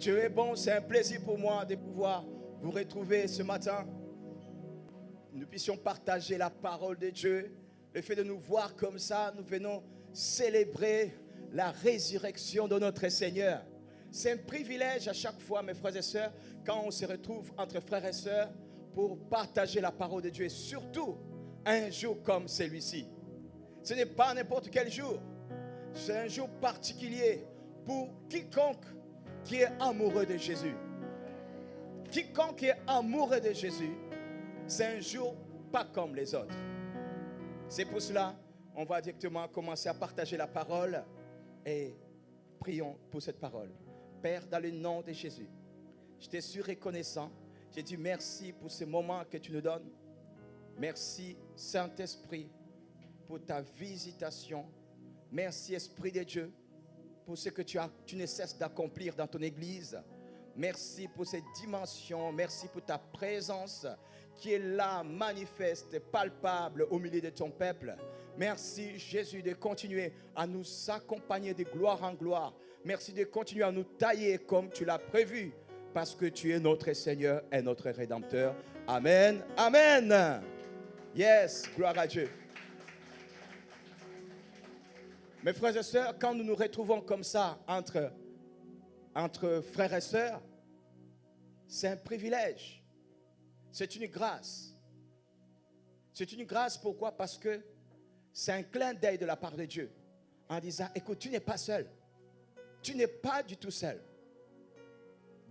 Dieu est bon, c'est un plaisir pour moi de pouvoir vous retrouver ce matin. Nous puissions partager la parole de Dieu. Le fait de nous voir comme ça, nous venons célébrer la résurrection de notre Seigneur. C'est un privilège à chaque fois, mes frères et sœurs, quand on se retrouve entre frères et sœurs pour partager la parole de Dieu. Et surtout, un jour comme celui-ci. Ce n'est pas n'importe quel jour. C'est un jour particulier pour quiconque qui est amoureux de Jésus. Quiconque qui est amoureux de Jésus, c'est un jour pas comme les autres. C'est pour cela, on va directement commencer à partager la parole et prions pour cette parole. Père, dans le nom de Jésus, je te suis reconnaissant. J'ai dit merci pour ce moment que tu nous donnes. Merci, Saint-Esprit, pour ta visitation. Merci, Esprit de Dieu, pour ce que tu ne cesses d'accomplir dans ton Église. Merci pour cette dimension. Merci pour ta présence qui est là, manifeste, palpable au milieu de ton peuple. Merci, Jésus, de continuer à nous accompagner de gloire en gloire. Merci de continuer à nous tailler comme tu l'as prévu, parce que tu es notre Seigneur et notre Rédempteur. Amen. Amen. Yes, gloire à Dieu. Mes frères et sœurs, quand nous nous retrouvons comme ça entre frères et sœurs, c'est un privilège. C'est une grâce. C'est une grâce, pourquoi? Parce que c'est un clin d'œil de la part de Dieu. En disant, écoute, tu n'es pas seul. Tu n'es pas du tout seul.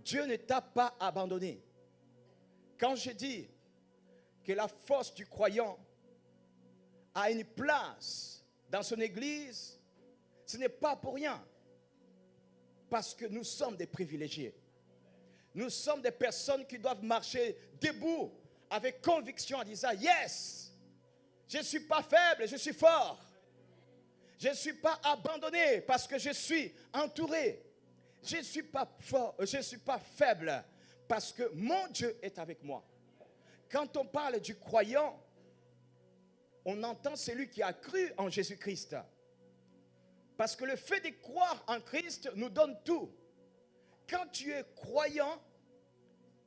Dieu ne t'a pas abandonné. Quand je dis que la force du croyant a une place dans son église, ce n'est pas pour rien. Parce que nous sommes des privilégiés. Nous sommes des personnes qui doivent marcher debout avec conviction en disant, yes, je ne suis pas faible, je suis fort. Je ne suis pas abandonné parce que je suis entouré. Je ne suis pas fort, je ne suis pas faible parce que mon Dieu est avec moi. Quand on parle du croyant, on entend celui qui a cru en Jésus-Christ. Parce que le fait de croire en Christ nous donne tout. Quand tu es croyant,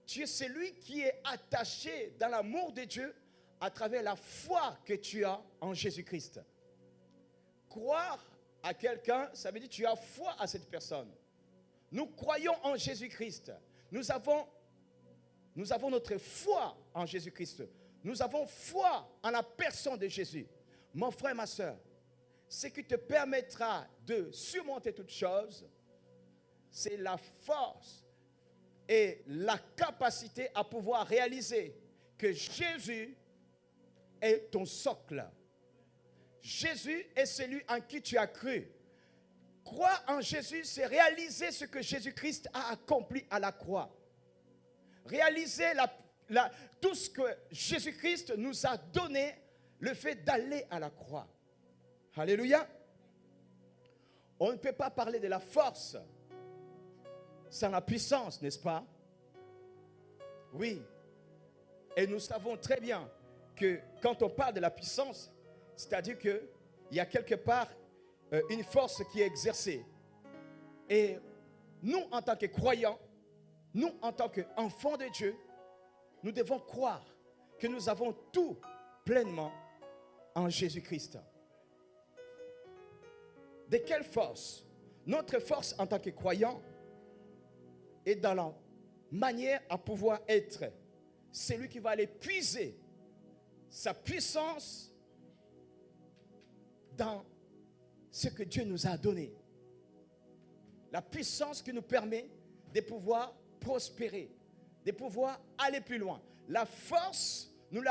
tu es celui qui est attaché dans l'amour de Dieu à travers la foi que tu as en Jésus-Christ. Croire à quelqu'un, ça veut dire que tu as foi à cette personne. Nous croyons en Jésus-Christ. Nous avons notre foi en Jésus-Christ. Nous avons foi en la personne de Jésus. Mon frère, ma soeur, ce qui te permettra de surmonter toutes choses, c'est la force et la capacité à pouvoir réaliser que Jésus est ton socle. Jésus est celui en qui tu as cru. Croire en Jésus, c'est réaliser ce que Jésus-Christ a accompli à la croix. Réaliser tout ce que Jésus-Christ nous a donné, le fait d'aller à la croix. Alléluia. On ne peut pas parler de la force sans la puissance, n'est-ce pas? Oui. Et nous savons très bien que quand on parle de la puissance, c'est-à-dire qu'il y a quelque part une force qui est exercée. Et nous, en tant que croyants, nous, en tant qu'enfants de Dieu, nous devons croire que nous avons tout pleinement en Jésus-Christ. De quelle force? Notre force en tant que croyants est dans la manière à pouvoir être celui qui va aller puiser sa puissance dans ce que Dieu nous a donné. La puissance qui nous permet de pouvoir prospérer, de pouvoir aller plus loin. La force, nous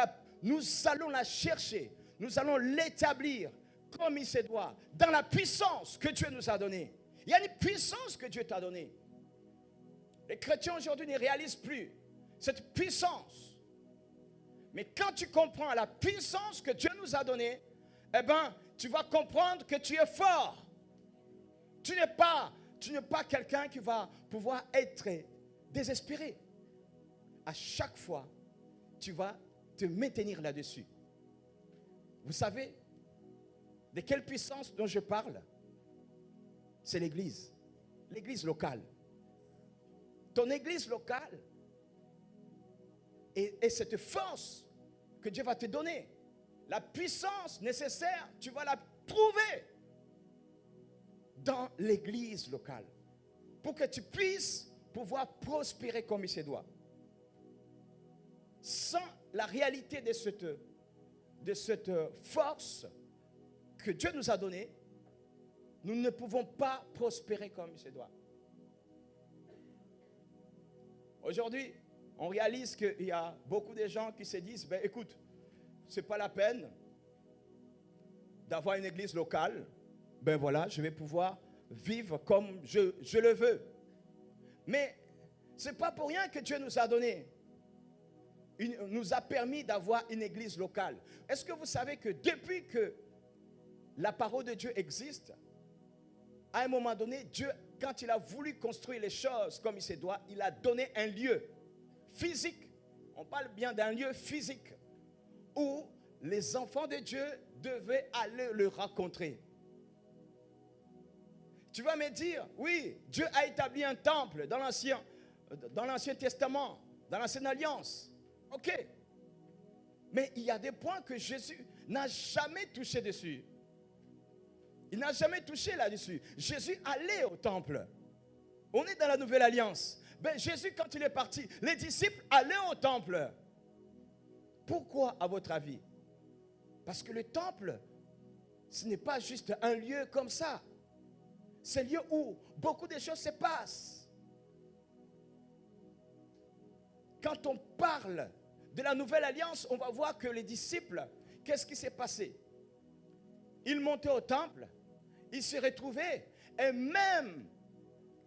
allons la chercher, nous allons l'établir comme il se doit, dans la puissance que Dieu nous a donnée. Il y a une puissance que Dieu t'a donnée. Les chrétiens aujourd'hui ne réalisent plus cette puissance. Mais quand tu comprends la puissance que Dieu nous a donnée, eh bien, tu vas comprendre que tu es fort. Tu n'es pas quelqu'un qui va pouvoir être désespéré. À chaque fois, tu vas te maintenir là-dessus. Vous savez de quelle puissance dont je parle? C'est l'église locale. ton église locale et cette force que Dieu va te donner, la puissance nécessaire, tu vas la trouver dans l'église locale pour que tu puisses pouvoir prospérer comme il se doit. Sans la réalité de cette force que Dieu nous a donnée, nous ne pouvons pas prospérer comme il se doit. Aujourd'hui, on réalise qu'il y a beaucoup de gens qui se disent, ben écoute, ce n'est pas la peine d'avoir une église locale. Ben voilà, je vais pouvoir vivre comme je le veux. Mais ce n'est pas pour rien que Dieu nous a donné, nous a permis d'avoir une église locale. Est-ce que vous savez que depuis que la parole de Dieu existe, à un moment donné, Dieu, quand il a voulu construire les choses comme il se doit, il a donné un lieu physique. On parle bien d'un lieu physique où les enfants de Dieu devaient aller le rencontrer. Tu vas me dire, oui, Dieu a établi un temple dans l'Ancien Testament, dans l'Ancienne Alliance. Ok. Mais il y a des points que Jésus n'a jamais touché dessus. Il n'a jamais touché là-dessus. Jésus allait au temple. On est dans la Nouvelle Alliance. Ben, Jésus, quand il est parti, les disciples allaient au temple. Pourquoi, à votre avis? Parce que le temple, ce n'est pas juste un lieu comme ça. C'est un lieu où beaucoup de choses se passent. Quand on parle de la Nouvelle Alliance, on va voir que les disciples, qu'est-ce qui s'est passé? Ils montaient au temple, ils se retrouvaient, et même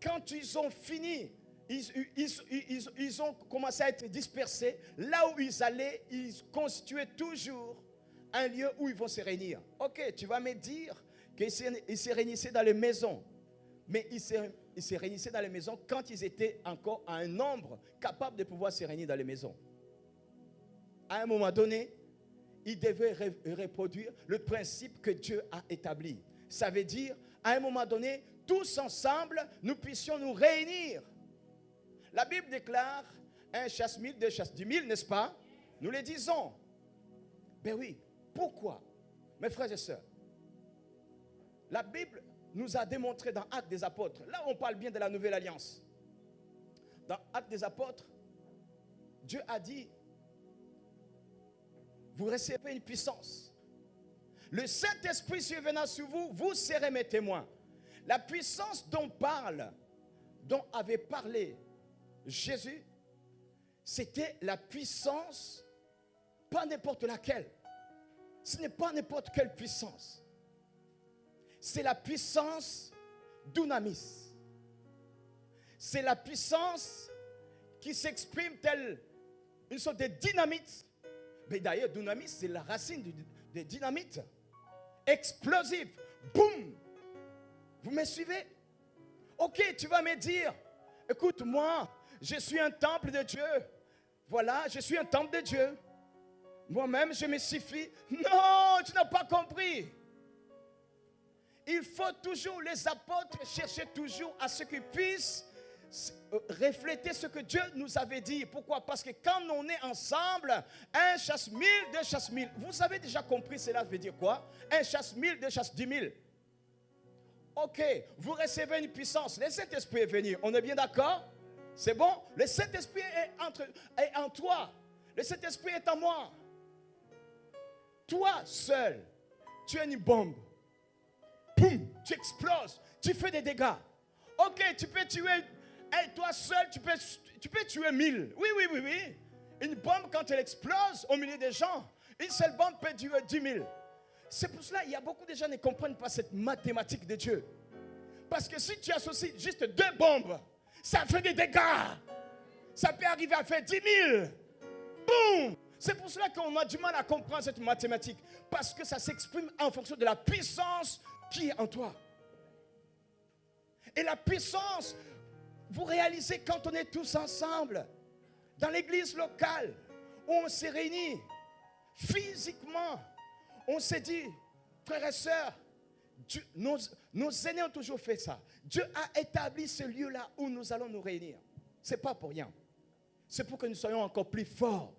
quand ils ont fini, ils ont commencé à être dispersés. Là où ils allaient, ils constituaient toujours un lieu où ils vont se réunir. Ok, tu vas me dire qu'ils se réunissaient dans les maisons. Mais ils se réunissaient dans les maisons quand ils étaient encore à un nombre capable de pouvoir se réunir dans les maisons. À un moment donné, ils devaient reproduire le principe que Dieu a établi. Ça veut dire, à un moment donné, tous ensemble, nous puissions nous réunir. La Bible déclare, un chasse 1000, deux chasse 10 000, n'est-ce pas? Nous le disons. Ben oui, pourquoi? Mes frères et sœurs, la Bible nous a démontré dans Actes des Apôtres, là on parle bien de la Nouvelle Alliance. Dans Actes des Apôtres, Dieu a dit, vous recevez une puissance. Le Saint-Esprit survenant sur vous, vous serez mes témoins. La puissance dont avait parlé Jésus, c'était la puissance, pas n'importe laquelle. Ce n'est pas n'importe quelle puissance. C'est la puissance d'Unamis. C'est la puissance qui s'exprime telle une sorte de dynamite. Mais d'ailleurs, Dunamis, c'est la racine de dynamite. Explosive. Boum. Vous me suivez? Ok, tu vas me dire, écoute, moi, je suis un temple de Dieu. Voilà, je suis un temple de Dieu. Moi-même, je me suffis. Non, tu n'as pas compris. Il faut toujours, les apôtres, chercher toujours à ce qu'ils puissent refléter ce que Dieu nous avait dit. Pourquoi? Parce que quand on est ensemble, un chasse 1000, deux chasse 1000. Vous avez déjà compris cela veut dire quoi? Un chasse 1000, deux chasse 10 000. Ok, vous recevez une puissance. Le Saint-Esprit est venu. On est bien d'accord? C'est bon? Le Saint-Esprit est en toi. Le Saint-Esprit est en moi. Toi seul, tu es une bombe. Boum, tu exploses. Tu fais des dégâts. Ok, tu peux tuer. Et toi seul, tu peux tuer 1000. Oui. Une bombe, quand elle explose au milieu des gens, une seule bombe peut tuer 10 000. C'est pour cela qu'il y a beaucoup de gens qui ne comprennent pas cette mathématique de Dieu. Parce que si tu associes juste 2 bombes, ça fait des dégâts. Ça peut arriver à faire 10 000. Boum! C'est pour cela qu'on a du mal à comprendre cette mathématique. Parce que ça s'exprime en fonction de la puissance qui est en toi. Et la puissance, vous réalisez quand on est tous ensemble, dans l'église locale, où on s'est réunis, physiquement, on s'est dit, frères et sœurs, nos aînés ont toujours fait ça. Dieu a établi ce lieu-là où nous allons nous réunir. Ce n'est pas pour rien. C'est pour que nous soyons encore plus forts.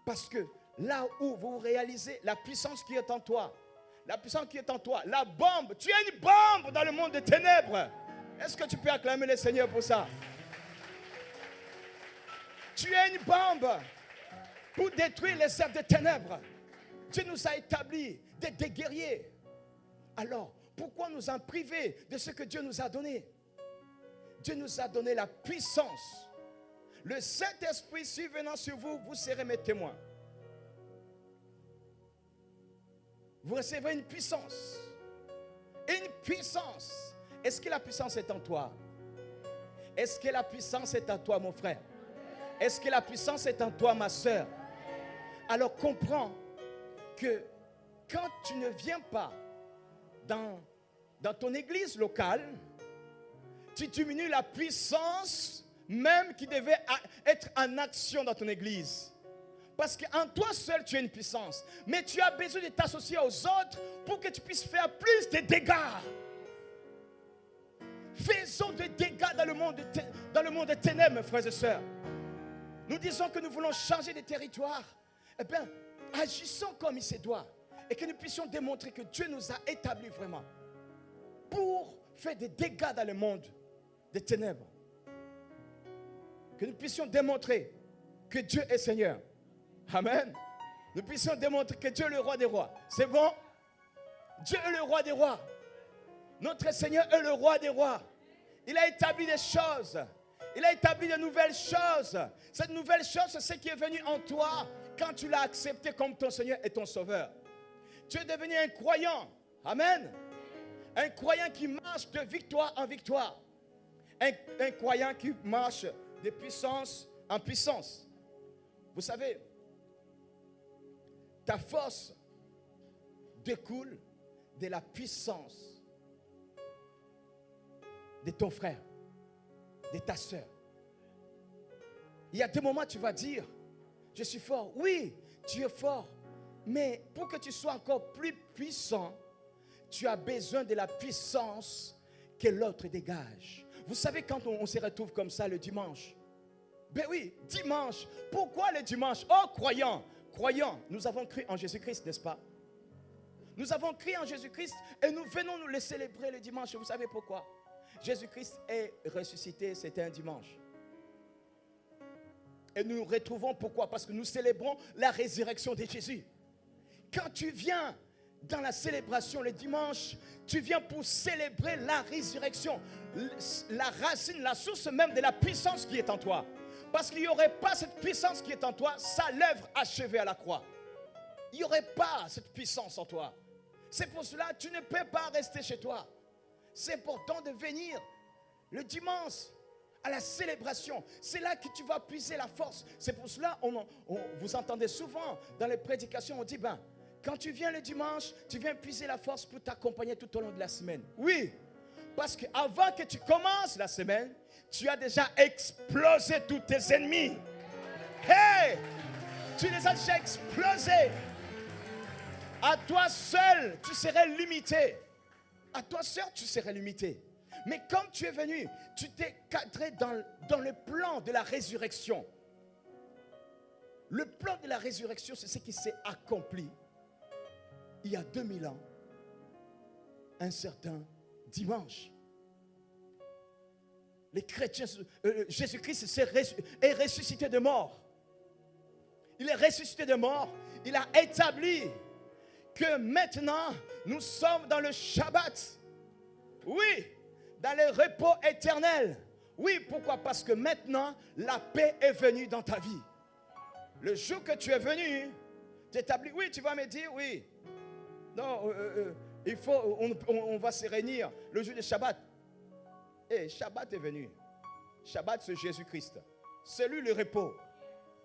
Parce que là où vous réalisez la puissance qui est en toi, la puissance qui est en toi, la bombe, tu es une bombe dans le monde des ténèbres. Est-ce que tu peux acclamer le Seigneur pour ça? Tu es une bombe pour détruire les œuvres des ténèbres. Dieu nous a établis des guerriers. Alors, pourquoi nous en priver de ce que Dieu nous a donné? Dieu nous a donné la puissance. Le Saint-Esprit survenant sur vous, vous serez mes témoins. Vous recevez une puissance. Une puissance. Est-ce que la puissance est en toi? Est-ce que la puissance est en toi, mon frère? Est-ce que la puissance est en toi, ma soeur? Alors comprends que quand tu ne viens pas dans ton église locale, tu diminues la puissance même qui devait être en action dans ton église. Parce qu'en toi seul, tu as une puissance. Mais tu as besoin de t'associer aux autres pour que tu puisses faire plus de dégâts. Faisons des dégâts dans le monde des ténèbres, mes frères et sœurs. Nous disons que nous voulons changer de territoire. Eh bien, agissons comme il se doit. Et que nous puissions démontrer que Dieu nous a établis vraiment pour faire des dégâts dans le monde des ténèbres. Que nous puissions démontrer que Dieu est Seigneur. Amen. Nous puissions démontrer que Dieu est le roi des rois. C'est bon? Dieu est le roi des rois. Notre Seigneur est le roi des rois. Il a établi des choses. Il a établi de nouvelles choses. Cette nouvelle chose, c'est ce qui est venu en toi quand tu l'as accepté comme ton Seigneur et ton Sauveur. Tu es devenu un croyant. Amen. Un croyant qui marche de victoire en victoire. Un croyant qui marche de puissance en puissance. Vous savez, ta force découle de la puissance de ton frère, de ta soeur. Il y a des moments où tu vas dire, je suis fort. Oui, tu es fort. Mais pour que tu sois encore plus puissant, tu as besoin de la puissance que l'autre dégage. Vous savez, quand on se retrouve comme ça le dimanche, ben oui, dimanche. Pourquoi le dimanche? Oh, croyants, nous avons cru en Jésus-Christ, n'est-ce pas? Nous avons cru en Jésus-Christ et nous venons nous le célébrer le dimanche. Vous savez pourquoi? Jésus-Christ est ressuscité, c'était un dimanche. Et nous nous retrouvons pourquoi? Parce que nous célébrons la résurrection de Jésus. Quand tu viens dans la célébration le dimanche, tu viens pour célébrer la résurrection, la racine, la source même de la puissance qui est en toi. Parce qu'il n'y aurait pas cette puissance qui est en toi, sa l'œuvre achevée à la croix. Il n'y aurait pas cette puissance en toi. C'est pour cela que tu ne peux pas rester chez toi. C'est important de venir le dimanche à la célébration. C'est là que tu vas puiser la force. C'est pour cela vous entendez souvent dans les prédications, on dit, quand tu viens le dimanche, tu viens puiser la force pour t'accompagner tout au long de la semaine. Oui, parce qu'avant que tu commences la semaine, tu as déjà explosé tous tes ennemis. Hey! Tu les as déjà explosés. À toi seul, tu serais limité. À toi seul, tu serais limité. Mais comme tu es venu, tu t'es cadré dans le plan de la résurrection. Le plan de la résurrection, c'est ce qui s'est accompli il y a 2000 ans, un certain dimanche. Les chrétiens, Jésus-Christ est ressuscité de mort. Il est ressuscité de mort. Il a établi que maintenant, nous sommes dans le Shabbat. Oui, dans le repos éternel. Oui, pourquoi? Parce que maintenant, la paix est venue dans ta vie. Le jour que tu es venu, tu établis. Oui, tu vas me dire, oui. Non, on va se réunir le jour du Shabbat. Shabbat est venu. Shabbat, c'est Jésus-Christ. C'est lui le repos.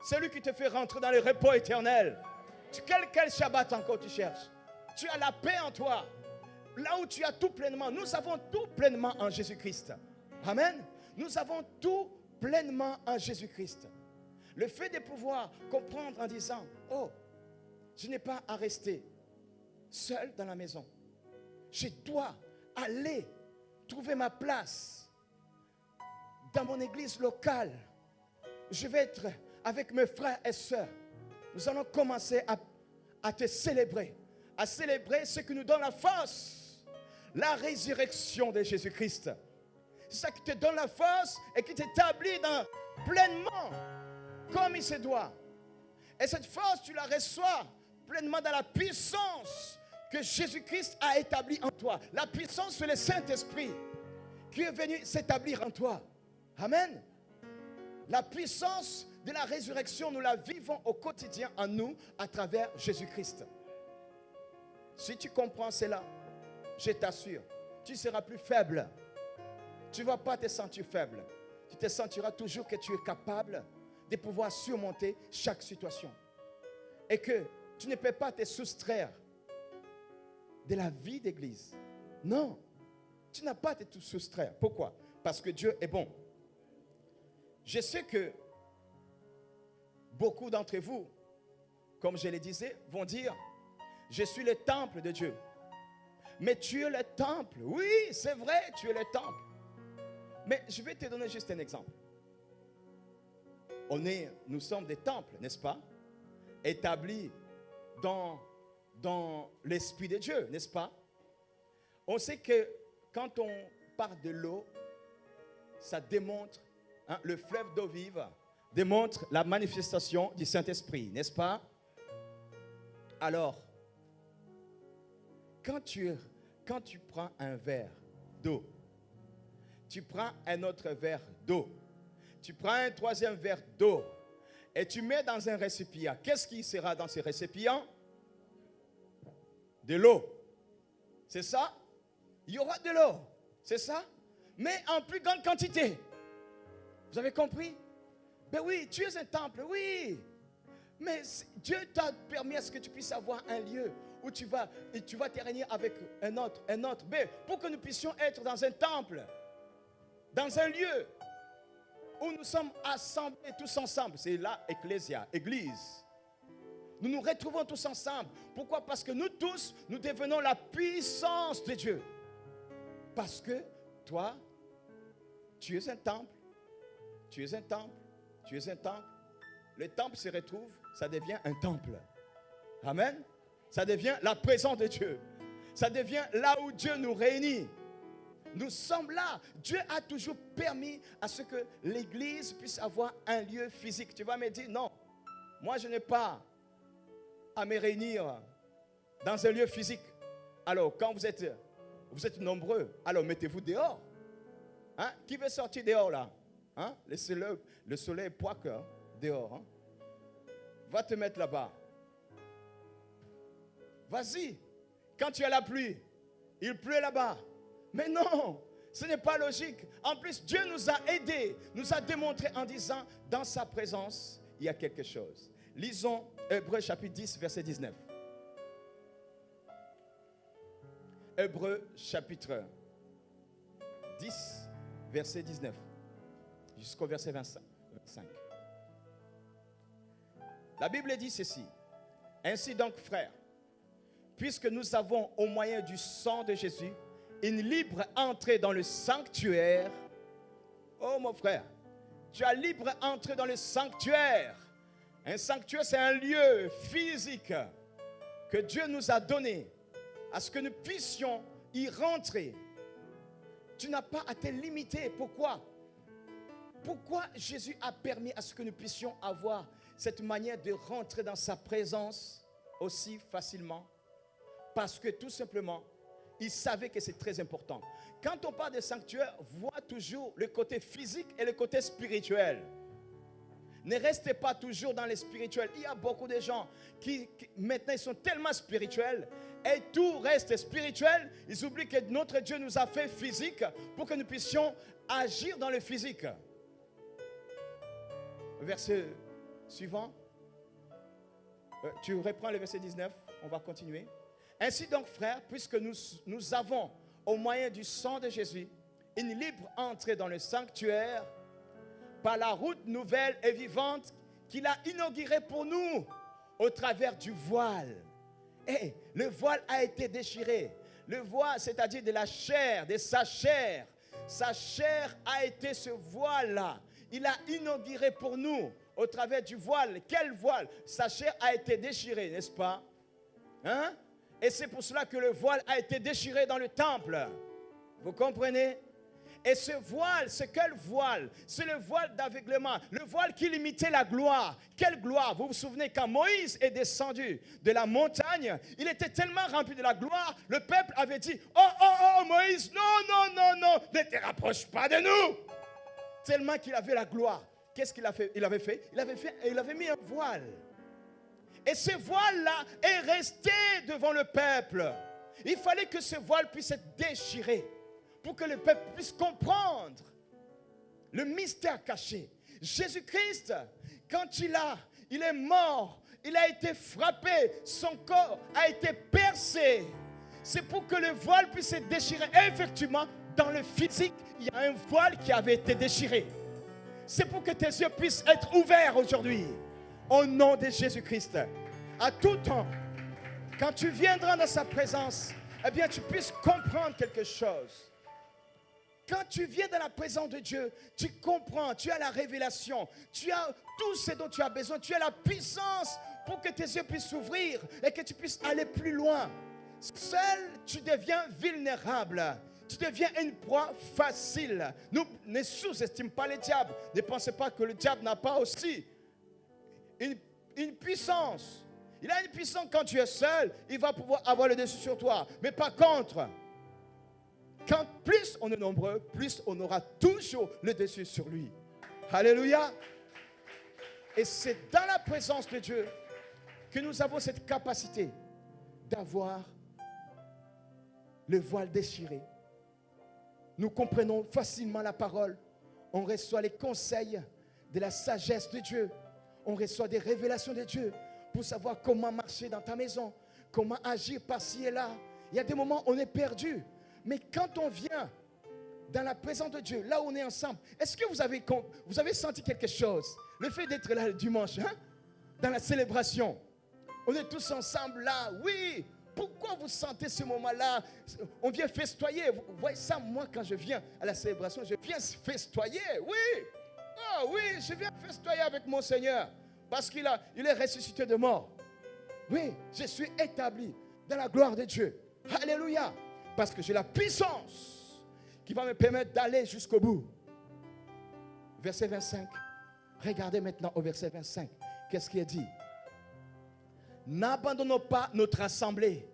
C'est lui qui te fait rentrer dans le repos éternel. Quel Shabbat encore tu cherches? Tu as la paix en toi. Là où tu as tout pleinement. Nous avons tout pleinement en Jésus-Christ. Amen. Nous avons tout pleinement en Jésus-Christ. Le fait de pouvoir comprendre en disant, oh, je n'ai pas à rester seul dans la maison. Je dois aller trouver ma place dans mon église locale, je vais être avec mes frères et sœurs. Nous allons commencer à te célébrer, à célébrer ce qui nous donne la force, la résurrection de Jésus-Christ. C'est ça qui te donne la force et qui t'établit pleinement comme il se doit. Et cette force, tu la reçois pleinement dans la puissance que Jésus-Christ a établie en toi. La puissance, c'est le Saint-Esprit qui est venu s'établir en toi. Amen. La puissance de la résurrection, nous la vivons au quotidien en nous à travers Jésus-Christ. Si tu comprends cela, je t'assure, tu ne seras plus faible. Tu ne vas pas te sentir faible. Tu te sentiras toujours que tu es capable de pouvoir surmonter chaque situation. Et que tu ne peux pas te soustraire de la vie d'église. Non, tu n'as pas à te soustraire. Pourquoi? Parce que Dieu est bon. Je sais que beaucoup d'entre vous, comme je le disais, vont dire, je suis le temple de Dieu. Mais tu es le temple. Oui, c'est vrai, tu es le temple. Mais je vais te donner juste un exemple. Nous sommes des temples, n'est-ce pas? Établis dans l'Esprit de Dieu, n'est-ce pas? On sait que quand on parle de l'eau, ça démontre, le fleuve d'eau vive démontre la manifestation du Saint-Esprit, n'est-ce pas? Alors, quand tu prends un verre d'eau, tu prends un autre verre d'eau, tu prends un troisième verre d'eau et tu mets dans un récipient. Qu'est-ce qui sera dans ce récipient? De l'eau. C'est ça? Il y aura de l'eau. C'est ça? Mais en plus grande quantité. Vous avez compris? Ben oui, tu es un temple, oui. Mais Dieu t'a permis à ce que tu puisses avoir un lieu où tu vas te réunir avec un autre. Mais pour que nous puissions être dans un temple, dans un lieu où nous sommes assemblés tous ensemble, c'est là, Ecclésia, Église. Nous nous retrouvons tous ensemble. Pourquoi? Parce que nous tous, nous devenons la puissance de Dieu. Parce que toi, tu es un temple. Tu es un temple. Tu es un temple. Le temple se retrouve, ça devient un temple. Amen. Ça devient la présence de Dieu. Ça devient là où Dieu nous réunit. Nous sommes là. Dieu a toujours permis à ce que l'église puisse avoir un lieu physique. Tu vas me dire, non, moi je n'ai pas à me réunir dans un lieu physique. Alors, quand vous êtes nombreux, alors mettez-vous dehors. Hein? Qui veut sortir dehors là? Hein? Le soleil pointe dehors. Hein? Va te mettre là-bas. Vas-y. Quand tu as la pluie, il pleut là-bas. Mais non, ce n'est pas logique. En plus, Dieu nous a aidés, nous a démontré en disant, dans sa présence, il y a quelque chose. Lisons Hébreux chapitre 10, verset 19. Hébreux chapitre 10, verset 19. Jusqu'au verset 25. La Bible dit ceci. Ainsi donc, frères, puisque nous avons au moyen du sang de Jésus une libre entrée dans le sanctuaire. Oh mon frère, tu as libre entrée dans le sanctuaire. Un sanctuaire, c'est un lieu physique que Dieu nous a donné à ce que nous puissions y rentrer. Tu n'as pas à te limiter. Pourquoi? Pourquoi Jésus a permis à ce que nous puissions avoir cette manière de rentrer dans sa présence aussi facilement? Parce que tout simplement, il savait que c'est très important. Quand on parle de sanctuaire, vois toujours le côté physique et le côté spirituel. Ne restez pas toujours dans le spirituel. Il y a beaucoup de gens qui maintenant ils sont tellement spirituels et tout reste spirituel. Ils oublient que notre Dieu nous a fait physique pour que nous puissions agir dans le physique. Verset suivant. Tu reprends le verset 19. On va continuer. Ainsi donc, frères, puisque nous avons, au moyen du sang de Jésus, une libre entrée dans le sanctuaire, par la route nouvelle et vivante qu'il a inaugurée pour nous, au travers du voile. Et le voile a été déchiré. Le voile, c'est-à-dire de la chair, de sa chair, sa chair a été ce voile-là. Il a inauguré pour nous, au travers du voile. Quel voile? Sa chair a été déchirée, n'est-ce pas? Hein? Et c'est pour cela que le voile a été déchiré dans le temple. Vous comprenez? Et ce voile, c'est quel voile? C'est le voile d'aveuglement, le voile qui limitait la gloire. Quelle gloire? Vous vous souvenez quand Moïse est descendu de la montagne, il était tellement rempli de la gloire, le peuple avait dit, oh Moïse, non, ne te rapproche pas de nous. Tellement qu'il avait la gloire. Qu'est-ce qu'il a fait? Il avait mis un voile. Et ce voile-là est resté devant le peuple. Il fallait que ce voile puisse être déchiré pour que le peuple puisse comprendre le mystère caché. Jésus-Christ, quand il est mort, il a été frappé, son corps a été percé. C'est pour que le voile puisse être déchiré. Et effectivement, dans le physique, il y a un voile qui avait été déchiré. C'est pour que tes yeux puissent être ouverts aujourd'hui. Au nom de Jésus-Christ. À tout temps, quand tu viendras dans sa présence, eh bien, tu puisses comprendre quelque chose. Quand tu viens dans la présence de Dieu, tu comprends, tu as la révélation, tu as tout ce dont tu as besoin, tu as la puissance pour que tes yeux puissent s'ouvrir et que tu puisses aller plus loin. Seul, tu deviens vulnérable. Tu deviens une proie facile. Ne sous-estime pas le diable. Ne pensez pas que le diable n'a pas aussi une puissance. Il a une puissance quand tu es seul, il va pouvoir avoir le dessus sur toi. Mais par contre, quand plus on est nombreux, plus on aura toujours le dessus sur lui. Alléluia. Et c'est dans la présence de Dieu que nous avons cette capacité d'avoir le voile déchiré. Nous comprenons facilement la parole. On reçoit les conseils de la sagesse de Dieu. On reçoit des révélations de Dieu pour savoir comment marcher dans ta maison, comment agir par-ci et là. Il y a des moments où on est perdu. Mais quand on vient dans la présence de Dieu, là où on est ensemble, est-ce que vous avez senti quelque chose? Le fait d'être là le dimanche, hein? Dans la célébration, on est tous ensemble là, oui. Pourquoi vous sentez ce moment-là? On vient festoyer. Vous voyez ça, moi, quand je viens à la célébration, je viens festoyer, oui. Ah oui, je viens festoyer avec mon Seigneur parce qu'il est ressuscité de mort. Oui, je suis établi dans la gloire de Dieu. Alléluia. Parce que j'ai la puissance qui va me permettre d'aller jusqu'au bout. Verset 25. Regardez maintenant au verset 25. Qu'est-ce qui est dit? N'abandonnons pas notre assemblée,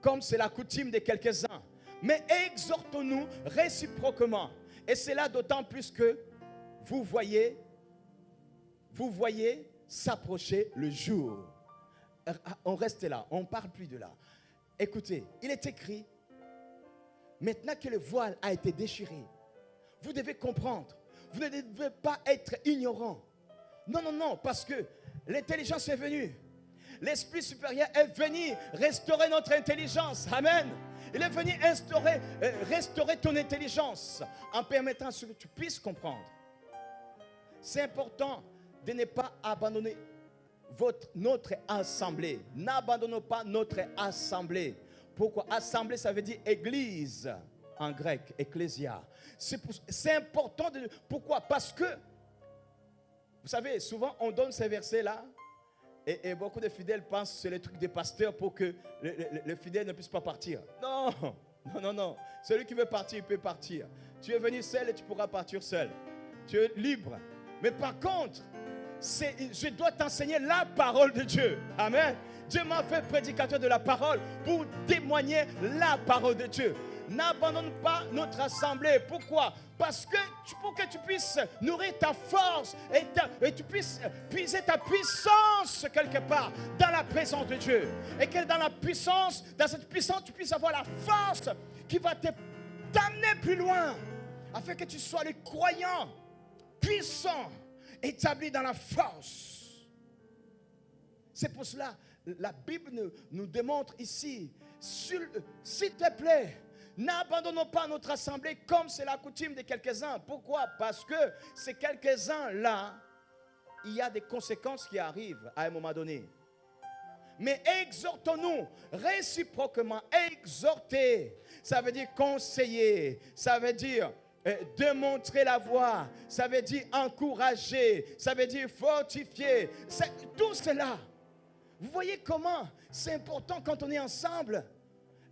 comme c'est la coutume de quelques-uns, mais exhortons-nous réciproquement. Et c'est là d'autant plus que vous voyez s'approcher le jour. On reste là, on ne parle plus de là. Écoutez, il est écrit, maintenant que le voile a été déchiré, vous devez comprendre, vous ne devez pas être ignorant. Non, parce que l'intelligence est venue. L'Esprit supérieur est venu restaurer notre intelligence. Amen. Il est venu restaurer ton intelligence en permettant que tu puisses comprendre. C'est important de ne pas abandonner notre assemblée. N'abandonnons pas notre assemblée. Pourquoi? Assemblée, ça veut dire église en grec, ecclésia. C'est important. Pourquoi? Parce que, vous savez, souvent on donne ces versets-là. Et beaucoup de fidèles pensent que c'est le truc des pasteurs pour que le fidèle ne puisse pas partir. Non. Celui qui veut partir, il peut partir. Tu es venu seul et tu pourras partir seul. Tu es libre. Mais par contre, je dois t'enseigner la parole de Dieu. Amen. Dieu m'a fait prédicateur de la parole pour témoigner la parole de Dieu. N'abandonne pas notre assemblée. Pourquoi? Parce que pour que tu puisses nourrir ta force et tu puisses puiser ta puissance quelque part dans la présence de Dieu. Et que dans cette puissance, tu puisses avoir la force qui va t'amener plus loin. Afin que tu sois le croyant puissant, établi dans la force. C'est pour cela, la Bible nous démontre ici, s'il te plaît, n'abandonnons pas notre assemblée comme c'est la coutume de quelques-uns. Pourquoi? Parce que ces quelques-uns-là, il y a des conséquences qui arrivent à un moment donné. Mais exhortons-nous réciproquement. Exhorter, ça veut dire conseiller. Ça veut dire Démontrer la voie, ça veut dire encourager, ça veut dire fortifier. Tout cela. Vous voyez comment c'est important quand on est ensemble.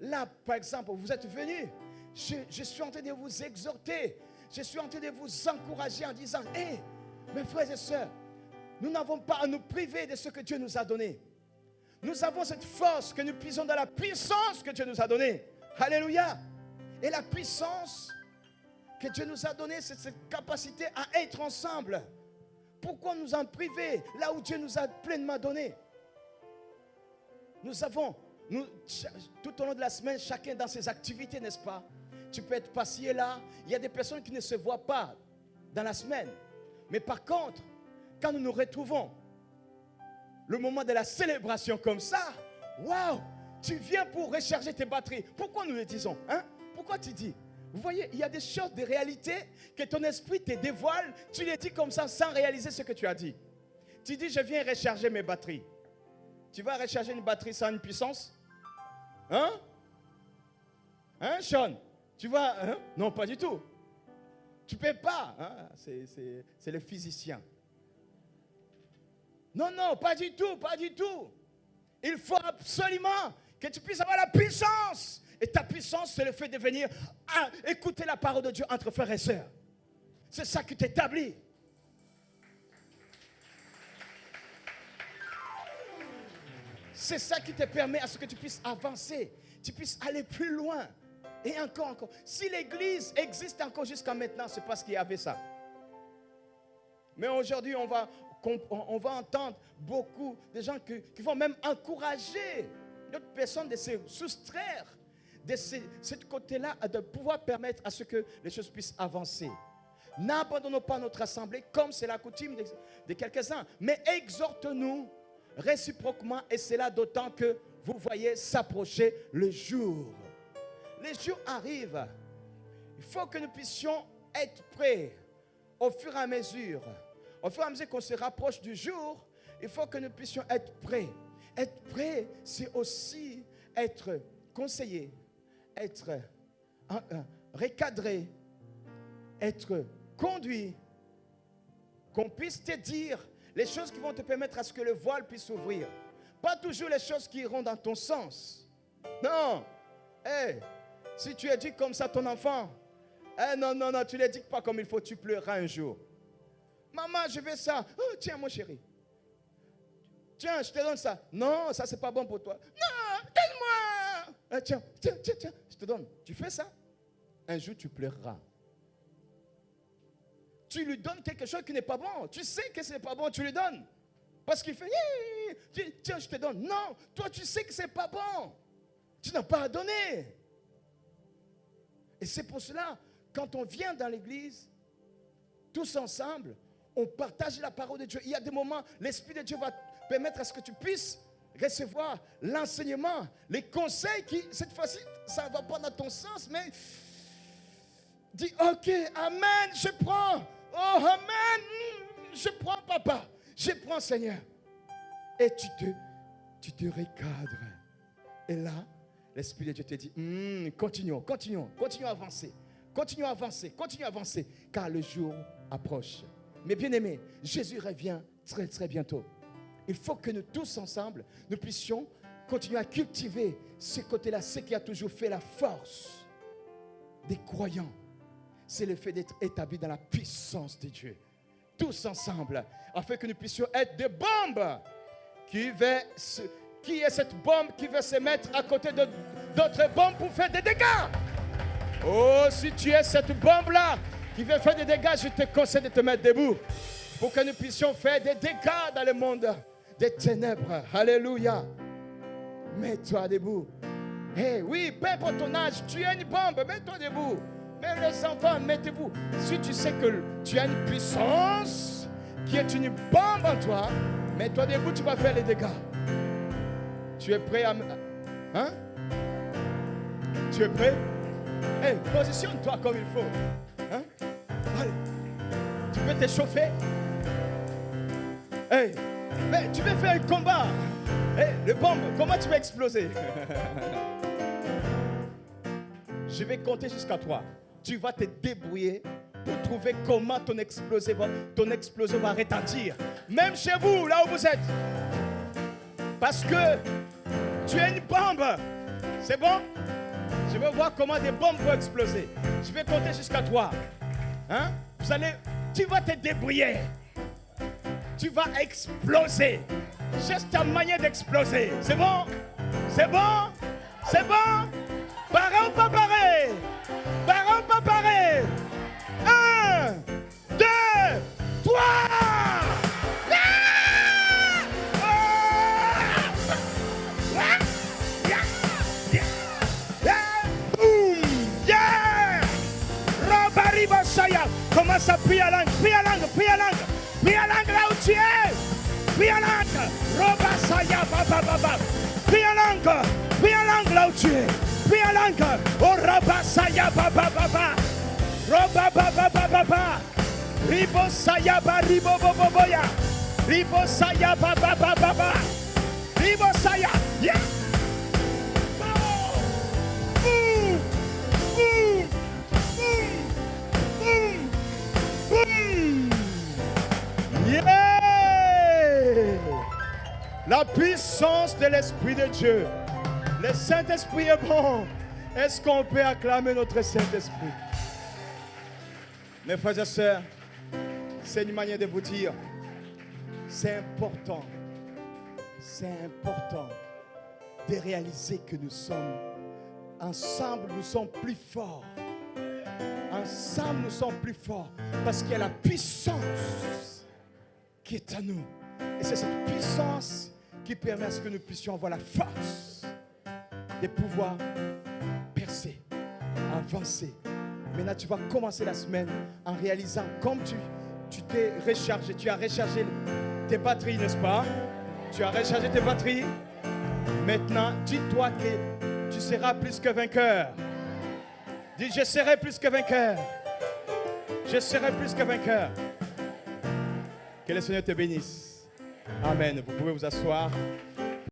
Là, par exemple, vous êtes venus. Je suis en train de vous exhorter. Je suis en train de vous encourager en disant, hé, mes frères et sœurs, nous n'avons pas à nous priver de ce que Dieu nous a donné. Nous avons cette force que nous puissions dans la puissance que Dieu nous a donnée. Alléluia. Et la puissance que Dieu nous a donnée, c'est cette capacité à être ensemble. Pourquoi nous en priver là où Dieu nous a pleinement donné? Nous avons, tout au long de la semaine, chacun dans ses activités, n'est-ce pas? Tu peux être passé là. Il y a des personnes qui ne se voient pas dans la semaine. Mais par contre, quand nous nous retrouvons, le moment de la célébration comme ça, waouh, tu viens pour recharger tes batteries. Pourquoi nous le disons, hein? Pourquoi tu dis? Vous voyez, il y a des choses, des réalités que ton esprit te dévoile. Tu les dis comme ça sans réaliser ce que tu as dit. Tu dis, je viens recharger mes batteries. Tu vas recharger une batterie sans une puissance? Hein? Hein, Sean? Tu vas... Hein? Non, pas du tout. Tu ne peux pas. Hein? C'est le physicien. Non, non, pas du tout, pas du tout. Il faut absolument que tu puisses avoir la puissance. Et ta puissance, c'est le fait de venir écouter la parole de Dieu entre frères et sœurs. C'est ça qui t'établit. C'est ça qui te permet à ce que tu puisses avancer. Tu puisses aller plus loin. Et encore. Si l'église existe encore jusqu'à maintenant, c'est parce qu'il y avait ça. Mais aujourd'hui, on va entendre beaucoup de gens qui vont même encourager d'autres personnes de se soustraire de ce côté-là, de pouvoir permettre à ce que les choses puissent avancer. N'abandonnons pas notre assemblée comme c'est la coutume de quelques-uns, mais exhortons-nous réciproquement, et c'est là d'autant que vous voyez s'approcher le jour. Les jours arrivent. Il faut que nous puissions être prêts au fur et à mesure. Au fur et à mesure qu'on se rapproche du jour, il faut que nous puissions être prêts. Être prêt, c'est aussi être conseillé, être recadré, être conduit, qu'on puisse te dire les choses qui vont te permettre à ce que le voile puisse s'ouvrir. Pas toujours les choses qui iront dans ton sens. Non. Hey, si tu éduques comme ça ton enfant, non, tu ne l'éduques pas comme il faut, tu pleureras un jour. Maman, je veux ça. Oh, tiens, mon chéri. Tiens, je te donne ça. Non, ça, c'est pas bon pour toi. Non, donne-moi. Tiens, je te donne. Tu fais ça, un jour, tu pleureras. Tu lui donnes quelque chose qui n'est pas bon. Tu sais que ce n'est pas bon, tu lui donnes. Parce qu'il fait, tiens, je te donne. Non, toi, tu sais que ce n'est pas bon. Tu n'as pas à donner. Et c'est pour cela, quand on vient dans l'église, tous ensemble, on partage la parole de Dieu. Il y a des moments, l'Esprit de Dieu va permettre à ce que tu puisses recevoir l'enseignement, les conseils qui, cette fois-ci, ça ne va pas dans ton sens, mais dis, ok, amen, je prends. Oh, amen, je prends, papa. Je prends, Seigneur. Et tu te recadres. Et là, l'Esprit de Dieu te dit, continuons à avancer. Continuons à avancer, car le jour approche. Mais bien aimés, Jésus revient très très bientôt. Il faut que nous tous ensemble, nous puissions continuer à cultiver ce côté-là, ce qui a toujours fait la force des croyants. C'est le fait d'être établis dans la puissance de Dieu. Tous ensemble, afin que nous puissions être des bombes. Qui est cette bombe qui veut se mettre à côté d'autres bombes pour faire des dégâts? Oh, si tu es cette bombe-là qui veut faire des dégâts, je te conseille de te mettre debout pour que nous puissions faire des dégâts dans le monde des ténèbres. Alléluia. Mets-toi debout. Eh oui, peu importe ton âge, tu es une bombe, mets-toi debout. Même les enfants, mettez-vous. Si tu sais que tu as une puissance qui est une bombe en toi, mets-toi debout, tu vas faire les dégâts. Tu es prêt à... Hein? Tu es prêt? Hey, positionne-toi comme il faut. Hein? Allez. Tu peux t'échauffer? Hey, mais tu veux faire un combat? Hey, le bombe, comment tu vas exploser? Je vais compter jusqu'à 3. tu vas te débrouiller pour trouver comment ton explosion va retentir. Même chez vous, là où vous êtes. Parce que tu es une bombe. C'est bon? Je veux voir comment des bombes vont exploser. Je vais compter jusqu'à 3. Hein? Tu vas te débrouiller. Tu vas exploser. Juste ta manière d'exploser. C'est bon? C'est bon? C'est bon? Pareil ou pas pareil? Pareil ou pas pareil? 1, 2, 3! Commence à prier à langue, prier à langue, prier à langue, prier à langue là où tu es, prier à langue, Roba Saya, baba baba, prier à langue là où tu es, prier à langue, oh Roba Saya, baba baba, Roba baba baba, Ribo Saya, Ribo boboya, Ribo Saya, baba baba, Ribo Saya, yeah. Yeah! La puissance de l'Esprit de Dieu. Le Saint-Esprit est bon. Est-ce qu'on peut acclamer notre Saint-Esprit? Mes frères et sœurs, c'est une manière de vous dire, c'est important de réaliser que nous sommes ensemble, nous sommes plus forts. Ensemble, nous sommes plus forts parce qu'il y a la puissance qui est à nous. Et c'est cette puissance qui permet à ce que nous puissions avoir la force de pouvoir percer, avancer. Maintenant, tu vas commencer la semaine en réalisant comme tu t'es rechargé, tu as rechargé tes batteries, n'est-ce pas? Tu as rechargé tes batteries. Maintenant, dis-toi que tu seras plus que vainqueur. Dis, je serai plus que vainqueur. Je serai plus que vainqueur. Que le Seigneur te bénisse. Amen. Vous pouvez vous asseoir.